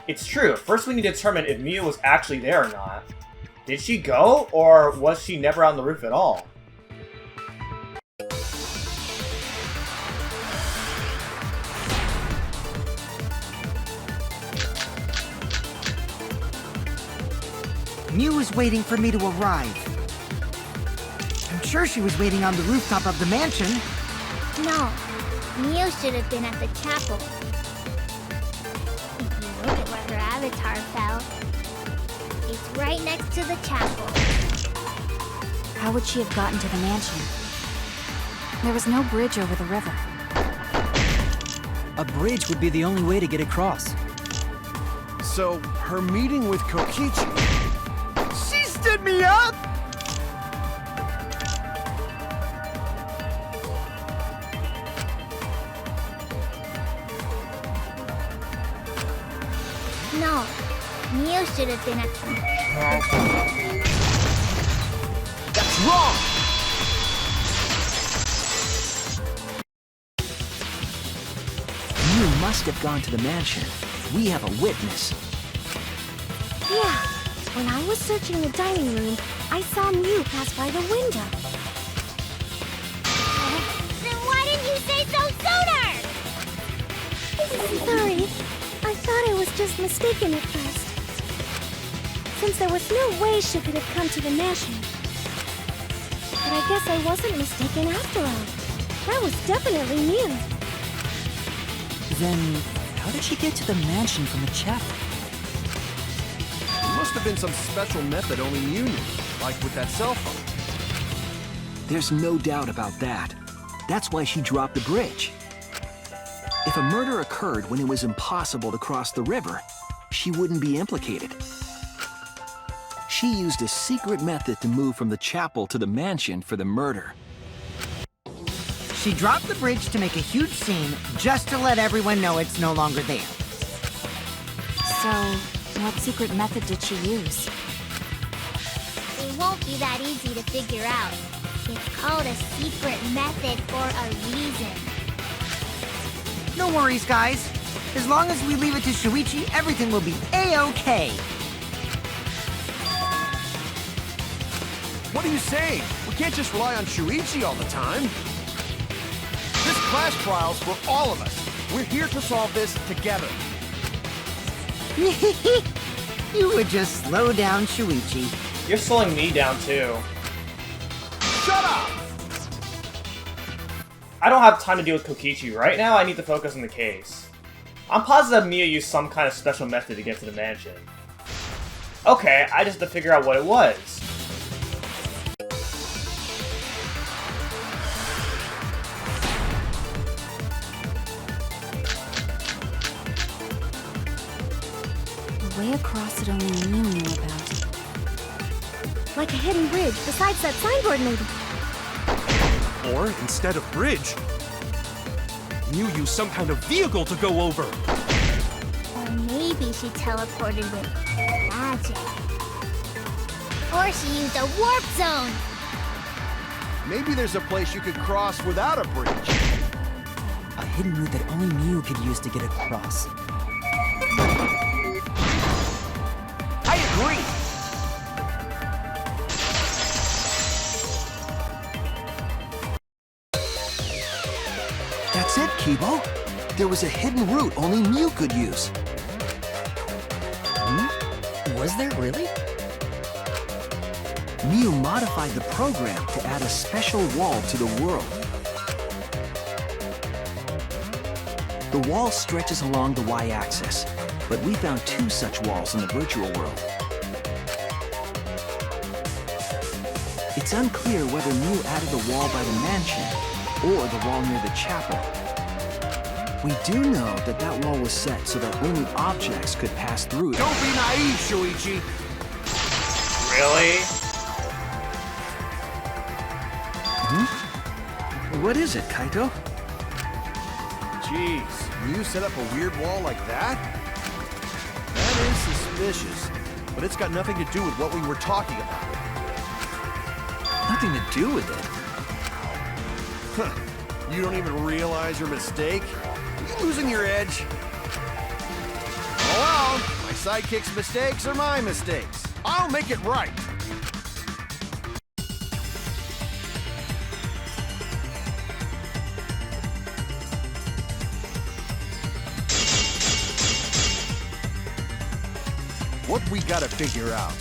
It's true. First we need to determine if Miu was actually there or not. Did she go, or was she never on the roof at all? Miu was waiting for me to arrive. I'm sure she was waiting on the rooftop of the mansion. No, Miu should have been at the chapel. If you look at where her avatar fell, it's right next to the chapel. How would she have gotten to the mansion? There was no bridge over the river. A bridge would be the only way to get across. So, her meeting with Kokichi... She stood me up! No, Miu should have been at the... That's wrong! You must have gone to the mansion. We have a witness. Yeah, when I was searching the dining room, I saw Miu pass by the window. Then why didn't you say so sooner? Sorry, I thought I was just mistaken at first. Since there was no way she could have come to the mansion. But I guess I wasn't mistaken after all. That was definitely Miu. Then, how did she get to the mansion from the chapel? There must have been some special method only you knew, like with that cell phone. There's no doubt about that. That's why she dropped the bridge. If a murder occurred when it was impossible to cross the river, she wouldn't be implicated. She used a secret method to move from the chapel to the mansion for the murder. She dropped the bridge to make a huge scene, just to let everyone know it's no longer there. So, what secret method did she use? It won't be that easy to figure out. It's called a secret method for a reason. No worries, guys. As long as we leave it to Shuichi, everything will be A-OK. What are you saying? We can't just rely on Shuichi all the time. This class trial's for all of us. We're here to solve this together. You would just slow down Shuichi. You're slowing me down too. Shut up! I don't have time to deal with Kokichi right now. I need to focus on the case. I'm positive Miu used some kind of special method to get to the mansion. Okay, I just have to figure out what it was. The way across it only Miu knew about. Like a hidden bridge besides that signboard maybe. Or, instead of bridge, Miu used some kind of vehicle to go over. Or maybe she teleported with magic. Or she used a warp zone. Maybe there's a place you could cross without a bridge. A hidden route that only Miu could use to get across. I agree. That's it, Kibo. There was a hidden route only Miu could use. Was there really? Miu modified the program to add a special wall to the world. The wall stretches along the y-axis, but we found two such walls in the virtual world. It's unclear whether Miu added the wall by the mansion or the wall near the chapel. We do know that that wall was set so that only objects could pass through it. Don't be naive, Shuichi. Really? What is it, Kaito? Jeez, Miu set up a weird wall like that? That is suspicious, but it's got nothing to do with what we were talking about. Nothing to do with it. Huh. You don't even realize your mistake? Are you losing your edge? Oh well, sidekick's mistakes are my mistakes. I'll make it right. What we gotta figure out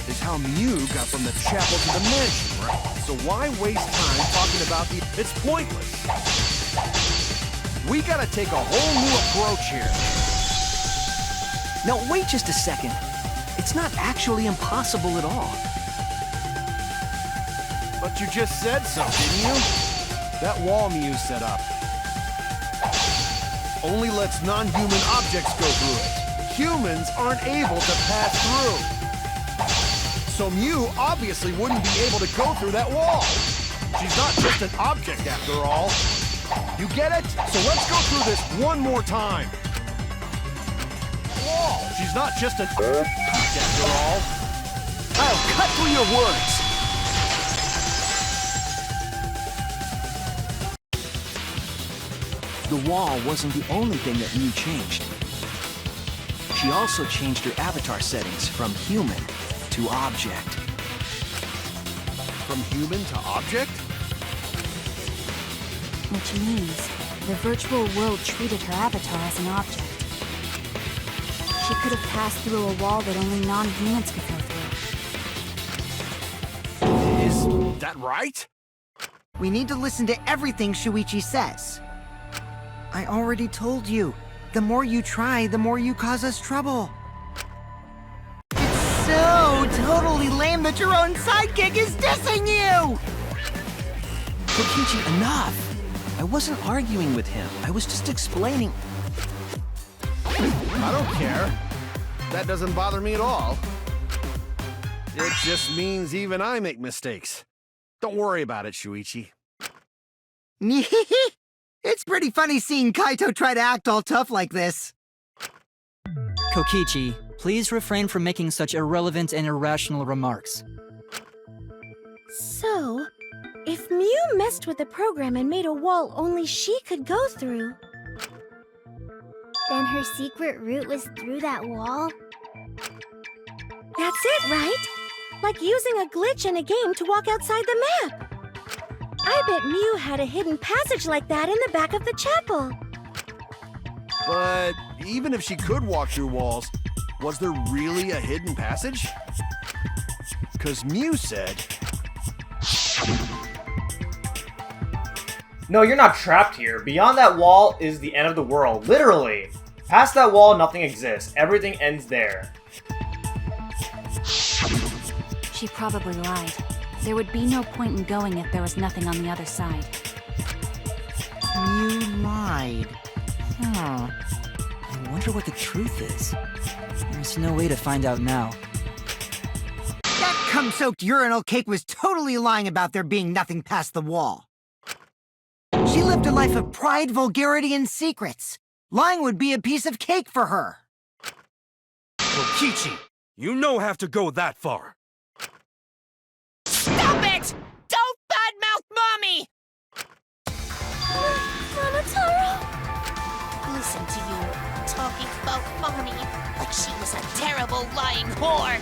is how Mew got from the chapel to the mansion, right? So why waste time talking about the... It's pointless. We gotta take a whole new approach here. Now, wait just a second. It's not actually impossible at all. But you just said so, didn't you? That wall Mew set up only lets non-human objects go through it. Humans aren't able to pass through. So Mew obviously wouldn't be able to go through that wall. She's not just an object after all. You get it? So let's go through this one more time. Wall. She's not just an object after all. I'll cut through your words. The wall wasn't the only thing that Mew changed. She also changed her avatar settings from human to object. From human to object? Which means the virtual world treated her avatar as an object. She could have passed through a wall that only non-humans could go through. Is that right? We need to listen to everything Shuichi says. I already told you. The more you try, the more you cause us trouble. It's so totally lame that your own sidekick is dissing you! Kokichi, enough! I wasn't arguing with him. I was just explaining. I don't care. That doesn't bother me at all. It just means even I make mistakes. Don't worry about it, Shuichi. It's pretty funny seeing Kaito try to act all tough like this. Kokichi, please refrain from making such irrelevant and irrational remarks. So, if Mew messed with the program and made a wall only she could go through, then her secret route was through that wall? That's it, right? Like using a glitch in a game to walk outside the map. I bet Mew had a hidden passage like that in the back of the chapel. But even if she could walk through walls, was there really a hidden passage? Because Mew said... No, you're not trapped here. Beyond that wall is the end of the world. Literally. Past that wall, nothing exists. Everything ends there. She probably lied. There would be no point in going if there was nothing on the other side. You lied. I wonder what the truth is. There's no way to find out now. That cum-soaked urinal cake was totally lying about there being nothing past the wall. She lived a life of pride, vulgarity, and secrets. Lying would be a piece of cake for her. Kokichi, you don't have to go that far. Stop it! Don't badmouth Mommy! Monotaro? Listen to you, talking about Mommy like she was a terrible lying whore.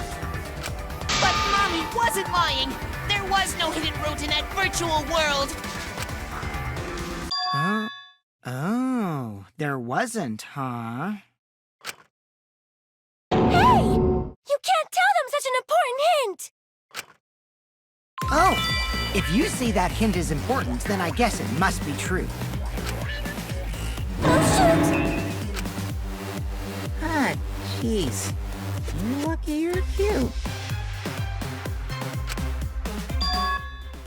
But Mommy wasn't lying! There was no hidden route in that virtual world! Oh, there wasn't, huh? Hey! You can't tell them such an important hint! Oh, if you say that hint is important, then I guess it must be true. Oh, shoot! Ah, jeez. You're lucky you're cute.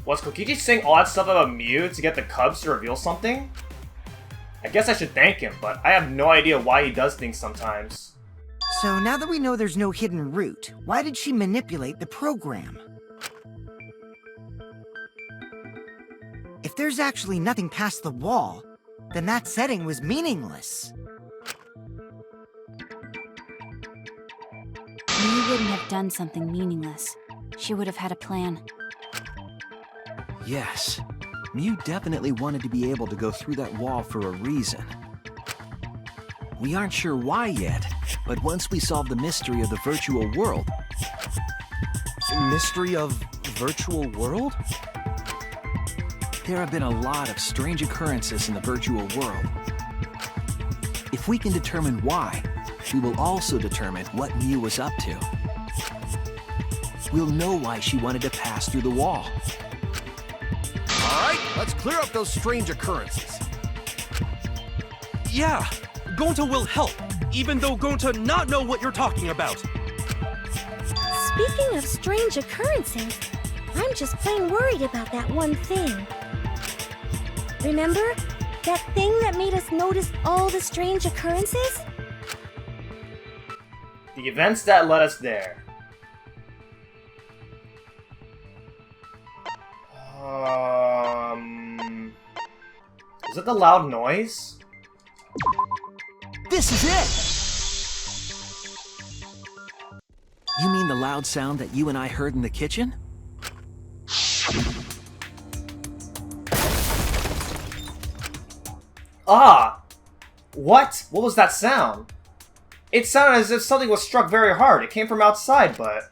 Was Kokichi saying all that stuff about Mew to get the Cubs to reveal something? I guess I should thank him, but I have no idea why he does things sometimes. So now that we know there's no hidden route, why did she manipulate the program? If there's actually nothing past the wall, then that setting was meaningless. Mew wouldn't have done something meaningless. She would have had a plan. Yes, Mew definitely wanted to be able to go through that wall for a reason. We aren't sure why yet, but once we solve the mystery of the virtual world... Mystery of virtual world? There have been a lot of strange occurrences in the virtual world. If we can determine why, we will also determine what Miu was up to. We'll know why she wanted to pass through the wall. All right, let's clear up those strange occurrences. Yeah, Gonta will help, even though Gonta not know what you're talking about. Speaking of strange occurrences, I'm just plain worried about that one thing. Remember? That thing that made us notice all the strange occurrences? The events that led us there. Is it the loud noise? This is it! You mean the loud sound that you and I heard in the kitchen? Ah! What? What was that sound? It sounded as if something was struck very hard. It came from outside, but...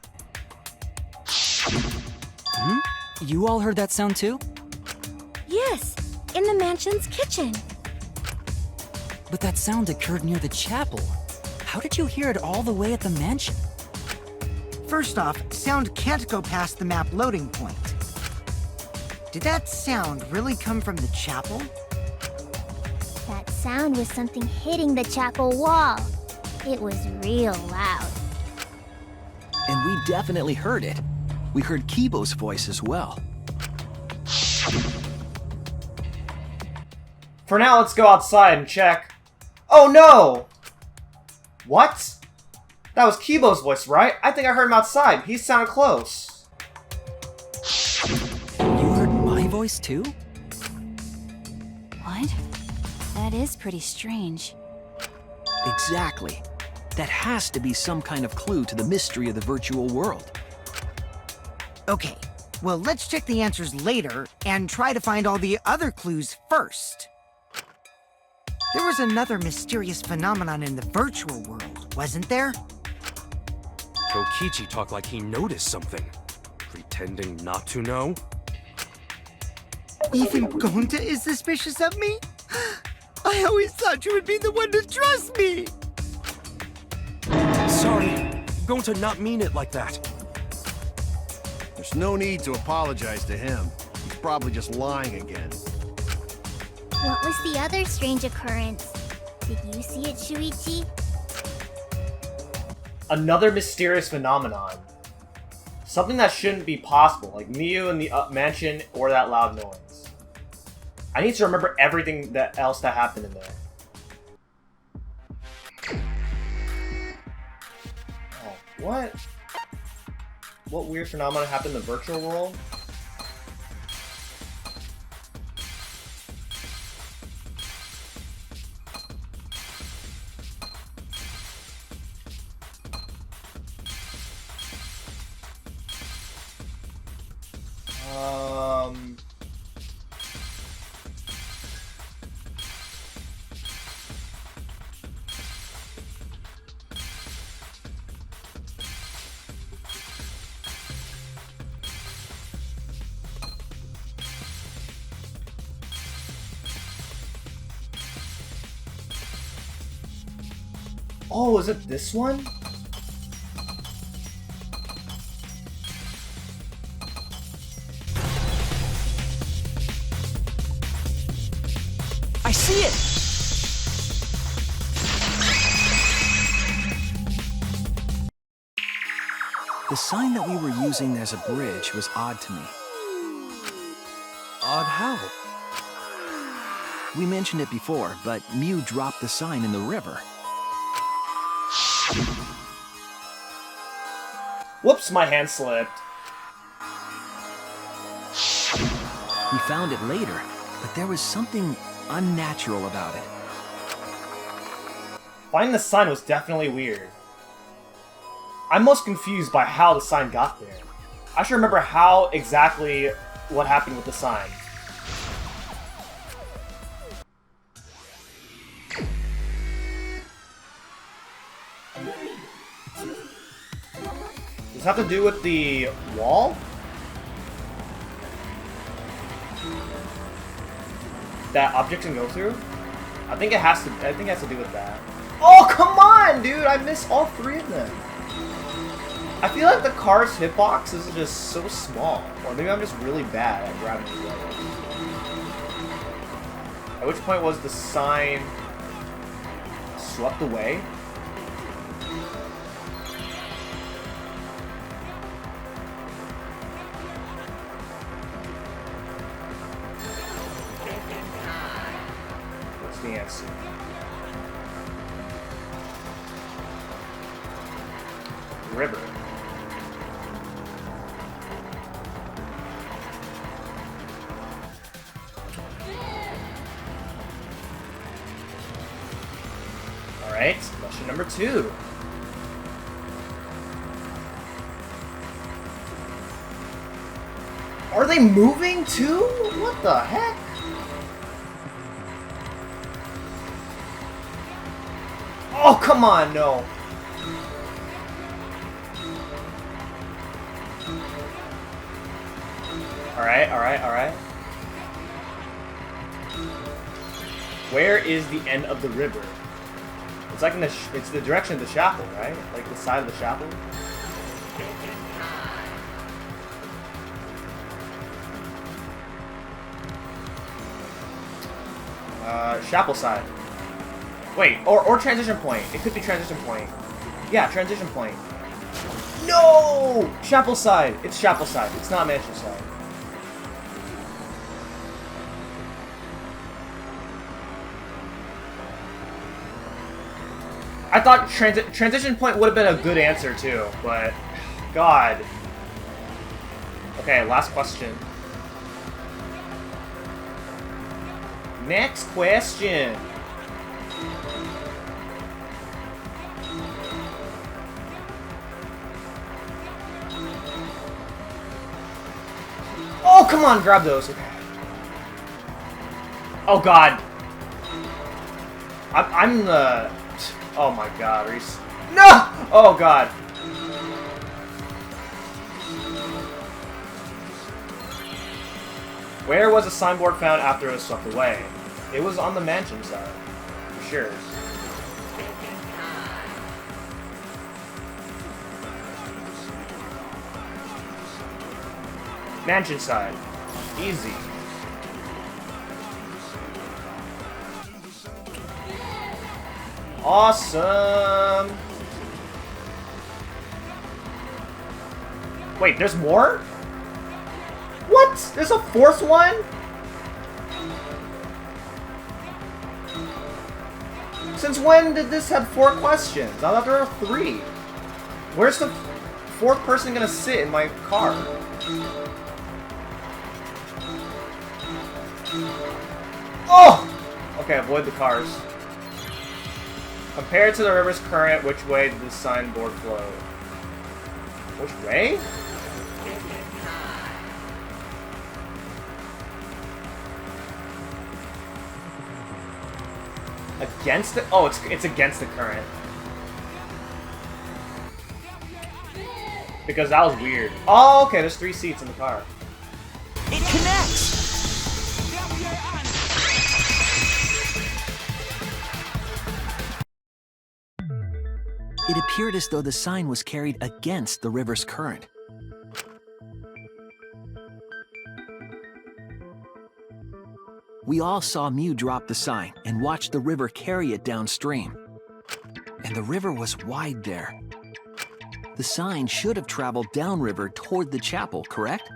You all heard that sound too? Yes, in the mansion's kitchen. But that sound occurred near the chapel. How did you hear it all the way at the mansion? First off, sound can't go past the map loading point. Did that sound really come from the chapel? That sound was something hitting the chapel wall. It was real loud. And we definitely heard it. We heard Kibo's voice as well. For now, let's go outside and check. Oh no! What? That was Kibo's voice, right? I think I heard him outside. He sounded close. You heard my voice too? What? That is pretty strange. Exactly. That has to be some kind of clue to the mystery of the virtual world. Okay, well, let's check the answers later and try to find all the other clues first. There was another mysterious phenomenon in the virtual world, wasn't there? Kokichi talked like he noticed something. Pretending not to know? Even Gonta is suspicious of me? I always thought you would be the one to trust me! Sorry, Gonta not mean it like that. There's no need to apologize to him. He's probably just lying again. What was the other strange occurrence? Did you see it, Shuichi? Another mysterious phenomenon. Something that shouldn't be possible, like Miu in the mansion or that loud noise. I need to remember everything else that happened in there. Oh, what? What weird phenomenon happened in the virtual world? Oh, is it this one? I see it! The sign that we were using as a bridge was odd to me. Odd how? We mentioned it before, but Miu dropped the sign in the river. Whoops, my hand slipped. We found it later, but there was something unnatural about it. Finding the sign was definitely weird. I'm most confused by how the sign got there. I should remember how exactly what happened with the sign. Does it have to do with the wall? That objects can go through? I think it has to. I think it has to do with that. Oh, come on, dude! I missed all 3 of them. I feel like the car's hitbox is just so small, or maybe I'm just really bad at grabbing these levels. At which point was the sign swept away? What's the answer? River. Alright, question number 2. Are they moving too? What the heck? Oh, come on, no. Alright, alright, alright. Where is the end of the river? It's like in the it's the direction of the chapel, right? Like the side of the chapel. Chapel side. Wait, or transition point. It could be transition point. Yeah, transition point. No! Chapel side. It's chapel side. It's not mansion side. I thought transition point would have been a good answer too, but God. Okay, last question. Next question. Oh, come on, grab those. Okay. Oh God. I'm the. Oh my God, Reese. No! Oh God. Where was the signboard found after it was swept away? It was on the mansion side, for sure. Mansion side. Easy. Awesome! Wait, there's more? What? There's a 4th one? Since when did this have 4 questions? I thought there were 3. Where's the 4th person gonna sit in my car? Oh! Okay, avoid the cars. Compared to the river's current, which way did the signboard flow? Which way? Against it? Oh, it's against the current. Because that was weird. Oh, okay, there's 3 seats in the car. It connects! It appeared as though the sign was carried against the river's current. We all saw Mew drop the sign and watch the river carry it downstream. And the river was wide there. The sign should have traveled downriver toward the chapel, correct?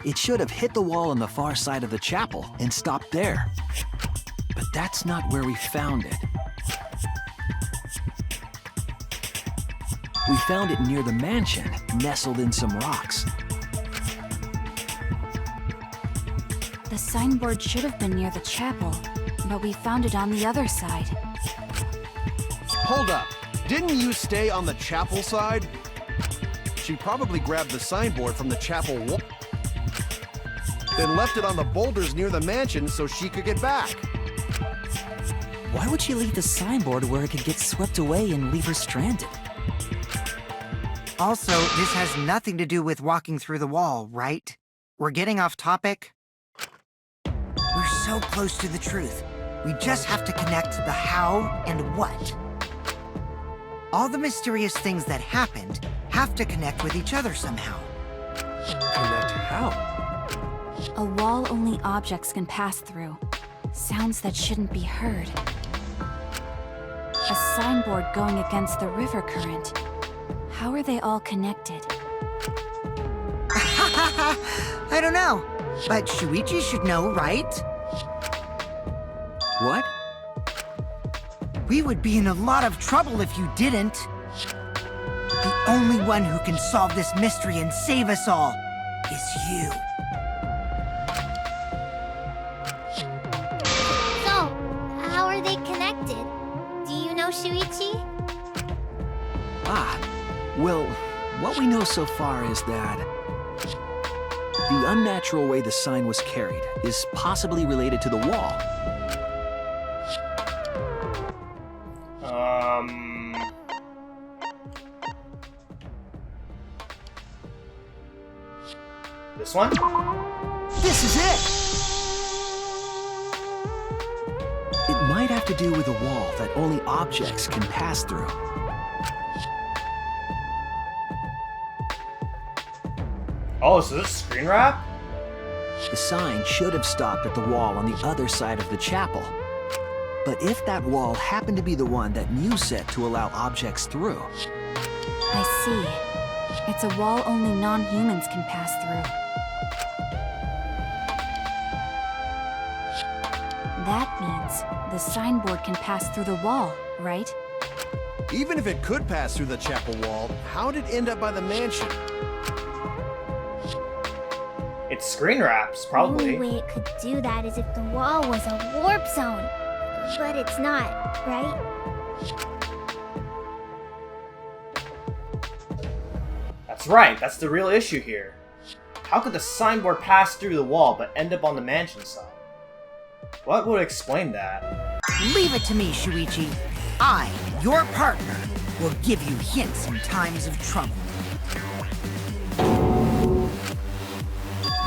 It should have hit the wall on the far side of the chapel and stopped there. But that's not where we found it. We found it near the mansion, nestled in some rocks. The signboard should have been near the chapel, but we found it on the other side. Hold up. Didn't you stay on the chapel side? She probably grabbed the signboard from the chapel wall, then left it on the boulders near the mansion so she could get back. Why would she leave the signboard where it could get swept away and leave her stranded? Also, this has nothing to do with walking through the wall, right? We're getting off topic. We're so close to the truth. We just have to connect the how and what. All the mysterious things that happened have to connect with each other somehow. Connect how? A wall only objects can pass through. Sounds that shouldn't be heard. A signboard going against the river current. How are they all connected? I don't know, but Shuichi should know, right? What? We would be in a lot of trouble if you didn't. The only one who can solve this mystery and save us all is you. So, how are they connected? Do you know Shuichi? Ah, well, what we know so far is that the unnatural way the sign was carried is possibly related to the wall. This one? This is it! It might have to do with a wall that only objects can pass through. Oh, so this is screen wrap? The sign should have stopped at the wall on the other side of the chapel. But if that wall happened to be the one that Mew set to allow objects through... I see. It's a wall only non-humans can pass through. That means the signboard can pass through the wall, right? Even if it could pass through the chapel wall, how'd it end up by the mansion? It's screen wraps, probably. The only way it could do that is if the wall was a warp zone. But it's not, right? That's right, that's the real issue here. How could the signboard pass through the wall but end up on the mansion side? What would explain that? Leave it to me, Shuichi. I, your partner, will give you hints in times of trouble.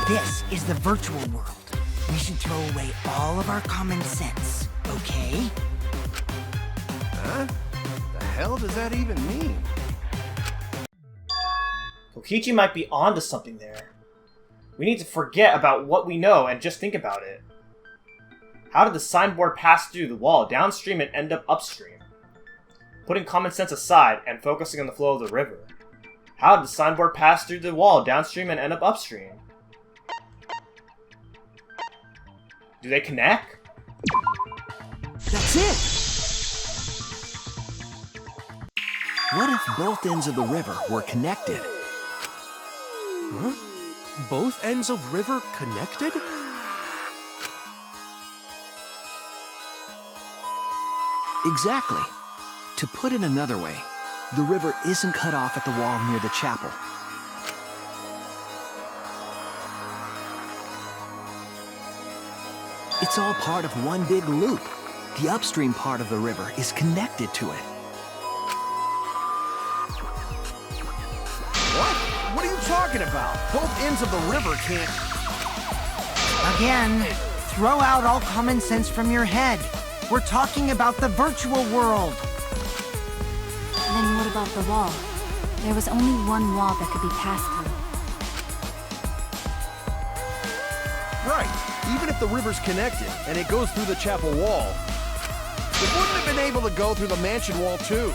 This is the virtual world. We should throw away all of our common sense, okay? Huh? The hell does that even mean? Kokichi might be onto something there. We need to forget about what we know and just think about it. How did the signboard pass through the wall downstream and end up upstream? Putting common sense aside and focusing on the flow of the river. How did the signboard pass through the wall downstream and end up upstream? Do they connect? That's it! What if both ends of the river were connected? Huh? Both ends of river connected? Exactly. To put it another way, the river isn't cut off at the wall near the chapel. It's all part of one big loop. The upstream part of the river is connected to it. What? What are you talking about? Both ends of the river can't... Again, throw out all common sense from your head. We're talking about the virtual world. Then what about the wall? There was only one wall that could be passed through. Right. Even if the river's connected and it goes through the chapel wall, it wouldn't have been able to go through the mansion wall too.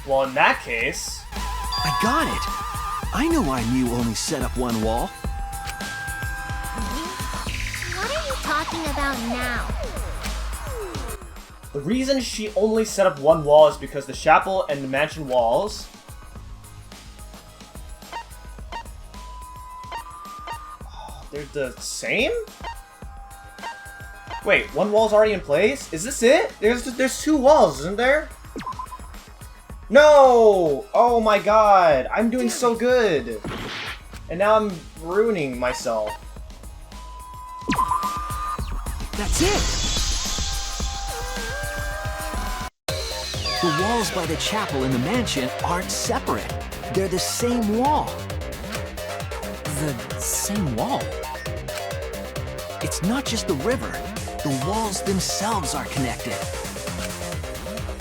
Well, in that case... I got it! I know why Mew only set up one wall. What are you talking about now? The reason she only set up one wall is because the chapel and the mansion walls... They're the same? Wait, one wall's already in place? Is this it? There's two walls, isn't there? No! Oh my god, I'm doing so good! And now I'm ruining myself. That's it! The walls by the chapel and the mansion aren't separate. They're the same wall. The same wall? It's not just the river. The walls themselves are connected.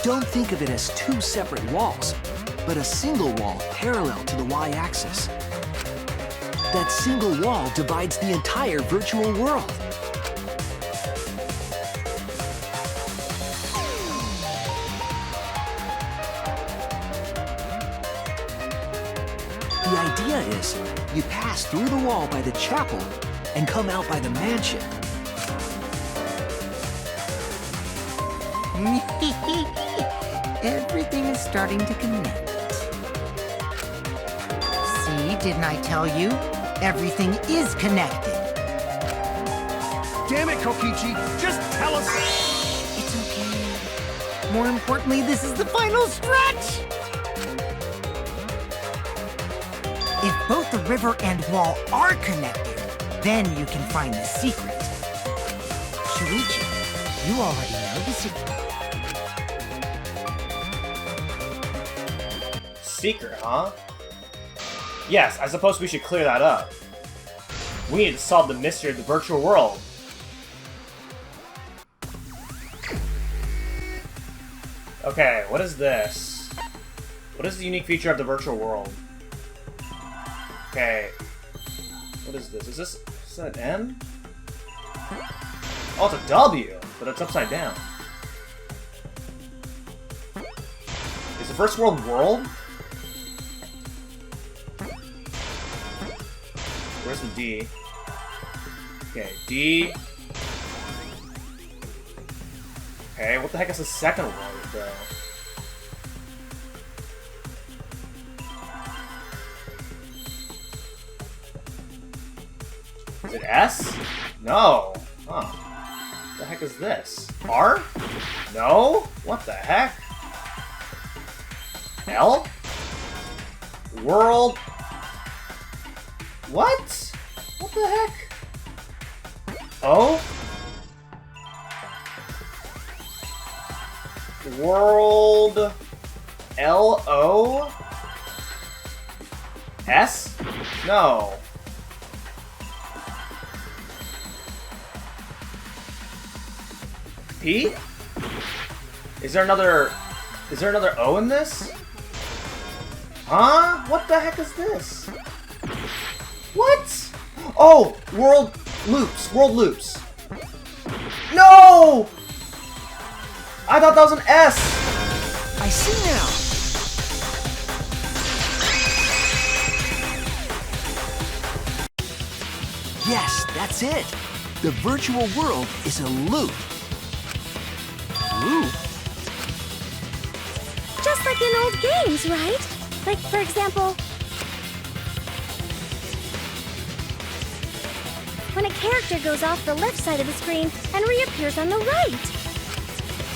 Don't think of it as two separate walls, but a single wall parallel to the y-axis. That single wall divides the entire virtual world. The idea is, you pass through the wall by the chapel and come out by the mansion. Everything is starting to connect. See, didn't I tell you? Everything is connected. Damn it, Kokichi! Just tell us. It's okay. More importantly, this is the final stretch! If both the river and wall are connected, then you can find the secret. Shuichi, you already know the secret. Secret, huh? Yes, I suppose we should clear that up. We need to solve the mystery of the virtual world. Okay, what is this? What is the unique feature of the virtual world? Okay. What is this? Is this an M? Oh, it's a W, but it's upside down. Is the first world world? Where's the D? Okay, D. Okay, what the heck is the second one, though? Is it S? No. Huh. What the heck is this? R? No? What the heck? L? World? What? What the heck? O? World? L-O? S? No. P? Is there another O in this? Huh? What the heck is this? What? Oh! World loops. World loops. No! I thought that was an S! I see now! Yes, that's it! The virtual world is a loop. Loop? Just like in old games, right? Like, for example, when a character goes off the left side of the screen and reappears on the right.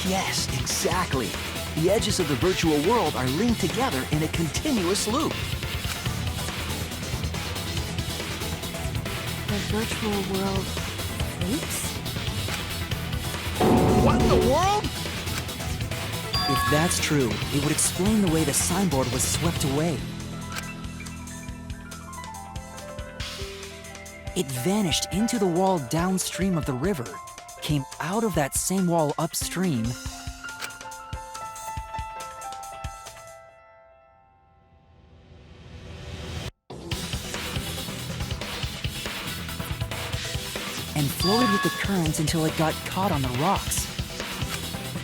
Yes, exactly. The edges of the virtual world are linked together in a continuous loop. The virtual world loops? What in the world? If that's true, it would explain the way the signboard was swept away. It vanished into the wall downstream of the river, came out of that same wall upstream, and floated with the current until it got caught on the rocks.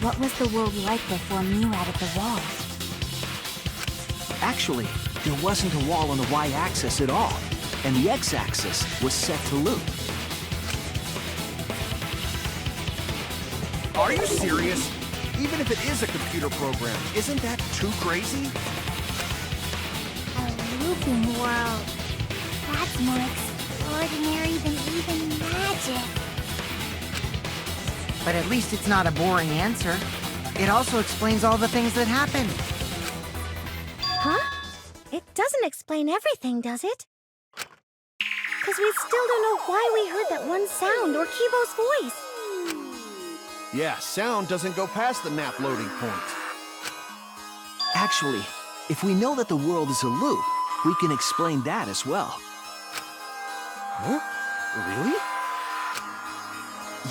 What was the world like before Mew added the wall? Actually, there wasn't a wall on the y-axis at all, and the x-axis was set to loop. Are you serious? Even if it is a computer program, isn't that too crazy? A looping world. That's more extraordinary than even magic. But at least it's not a boring answer. It also explains all the things that happen. Huh? It doesn't explain everything, does it? Because we still don't know why we heard that one sound or Kibo's voice. Yeah, sound doesn't go past the map loading point. Actually, if we know that the world is a loop, we can explain that as well. Huh? Really?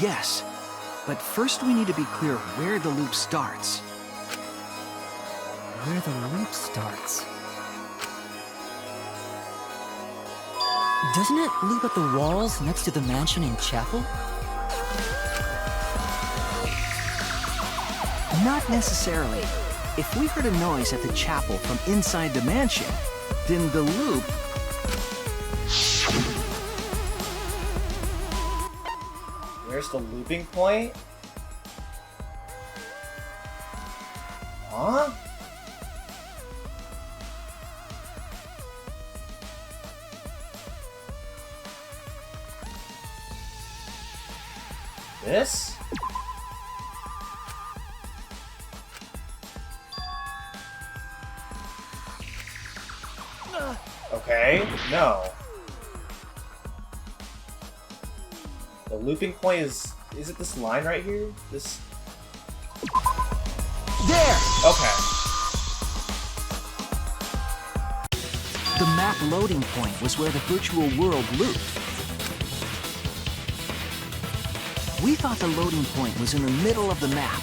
Yes, but first we need to be clear where the loop starts. Where the loop starts. Doesn't it loop at the walls next to the mansion and chapel? Not necessarily. If we heard a noise at the chapel from inside the mansion, then the loop... Where's the looping point? Huh? This? Okay, no. The looping point is it this line right here? This... There! Okay. The map loading point was where the virtual world looped. We thought the loading point was in the middle of the map.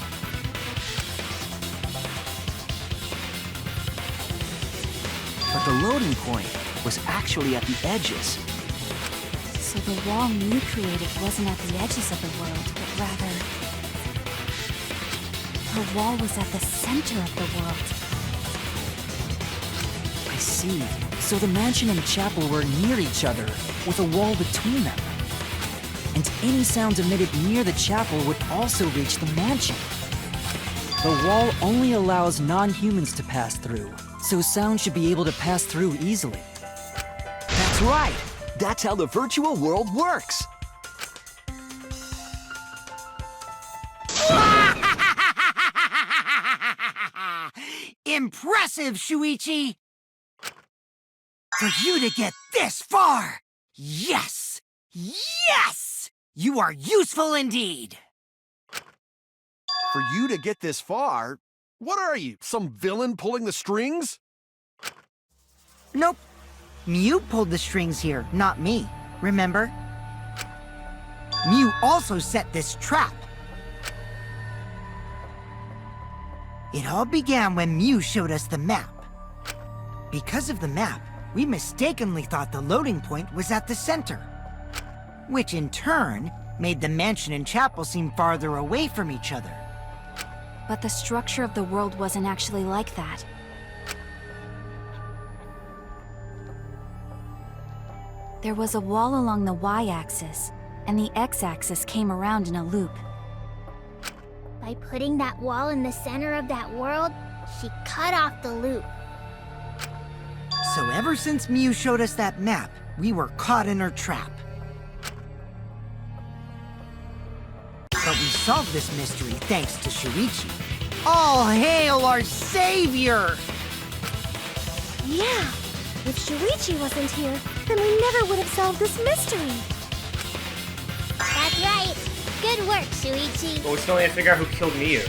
But the loading point was actually at the edges. So the wall Mew created wasn't at the edges of the world, but rather... her wall was at the center of the world. I see. So the mansion and chapel were near each other, with a wall between them. And any sound emitted near the chapel would also reach the mansion. The wall only allows non-humans to pass through, so sound should be able to pass through easily. That's right! That's how the virtual world works! Impressive, Shuichi! For you to get this far! Yes! Yes! You are useful indeed! For you to get this far, what are you, some villain pulling the strings? Nope. Mew pulled the strings here, not me. Remember? Mew also set this trap. It all began when Mew showed us the map. Because of the map, we mistakenly thought the loading point was at the center. Which in turn made the mansion and chapel seem farther away from each other. But the structure of the world wasn't actually like that. There was a wall along the y-axis, and the x-axis came around in a loop. By putting that wall in the center of that world, she cut off the loop. So ever since Mew showed us that map, we were caught in her trap. But we solved this mystery thanks to Shuichi. All hail our savior! Yeah, if Shuichi wasn't here, then we never would have solved this mystery. That's right. Good work, Shuichi. But we still need to figure out who killed Miyu.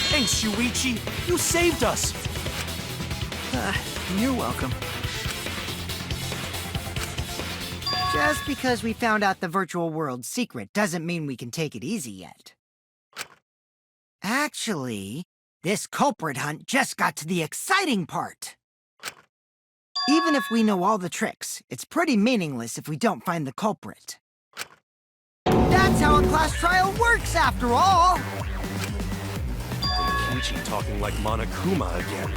Thanks, Shuichi! You saved us! You're welcome. Just because we found out the virtual world's secret doesn't mean we can take it easy yet. Actually, this culprit hunt just got to the exciting part. Even if we know all the tricks, it's pretty meaningless if we don't find the culprit. That's how a class trial works, after all! Kichi talking like Monokuma again.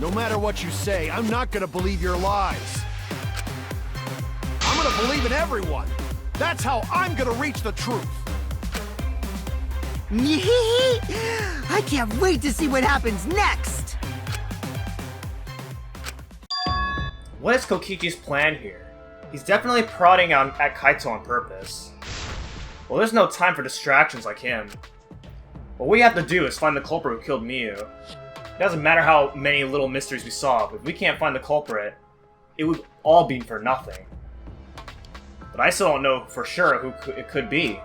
No matter what you say, I'm not gonna believe your lies. I'm gonna believe in everyone. That's how I'm gonna reach the truth. I can't wait to see what happens next! What is Kokichi's plan here? He's definitely prodding at Kaito on purpose. Well, there's no time for distractions like him. What we have to do is find the culprit who killed Miyu. It doesn't matter how many little mysteries we solve, if we can't find the culprit, it would all be for nothing. But I still don't know for sure who it could be.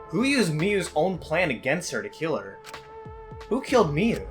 Who used Miyu's own plan against her to kill her? Who killed Miyu?